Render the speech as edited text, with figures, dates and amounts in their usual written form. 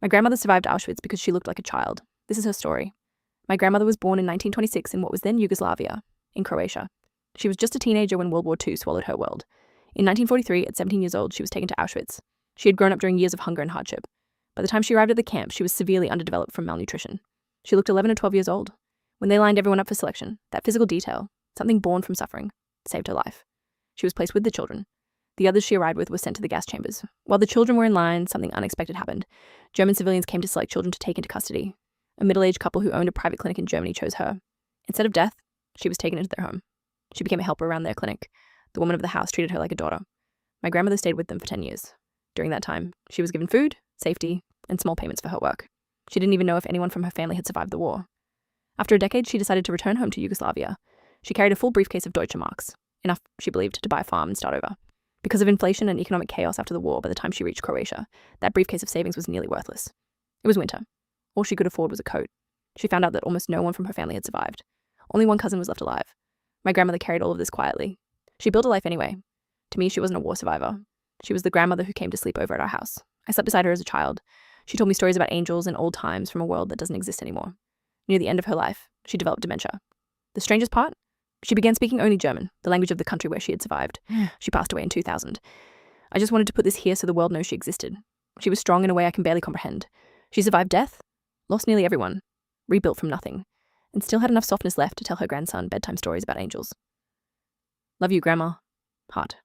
My grandmother survived Auschwitz because she looked like a child. This is her story. My grandmother was born in 1926 in what was then Yugoslavia, in Croatia. She was just a teenager when World War II swallowed her world. In 1943, at 17 years old, she was taken to Auschwitz. She had grown up during years of hunger and hardship. By the time she arrived at the camp, she was severely underdeveloped from malnutrition. She looked 11 or 12 years old. When they lined everyone up for selection, that physical detail, something born from suffering, saved her life. She was placed with the children. The others she arrived with were sent to the gas chambers. While the children were in line, something unexpected happened. German civilians came to select children to take into custody. A middle-aged couple who owned a private clinic in Germany chose her. Instead of death, she was taken into their home. She became a helper around their clinic. The woman of the house treated her like a daughter. My grandmother stayed with them for 10 years. During that time, she was given food, safety, and small payments for her work. She didn't even know if anyone from her family had survived the war. After a decade, she decided to return home to Yugoslavia. She carried a full briefcase of Deutsche Marks, enough, she believed, to buy a farm and start over. Because of inflation and economic chaos after the war, by the time she reached Croatia, that briefcase of savings was nearly worthless. It was winter. All she could afford was a coat. She found out that almost no one from her family had survived. Only one cousin was left alive. My grandmother carried all of this quietly. She built a life anyway. To me, she wasn't a war survivor. She was the grandmother who came to sleep over at our house. I slept beside her as a child. She told me stories about angels and old times from a world that doesn't exist anymore. Near the end of her life, she developed dementia. The strangest part? She began speaking only German, the language of the country where she had survived. She passed away in 2000. I just wanted to put this here so the world knows she existed. She was strong in a way I can barely comprehend. She survived death, lost nearly everyone, rebuilt from nothing, and still had enough softness left to tell her grandson bedtime stories about angels. Love you, Grandma. Heart.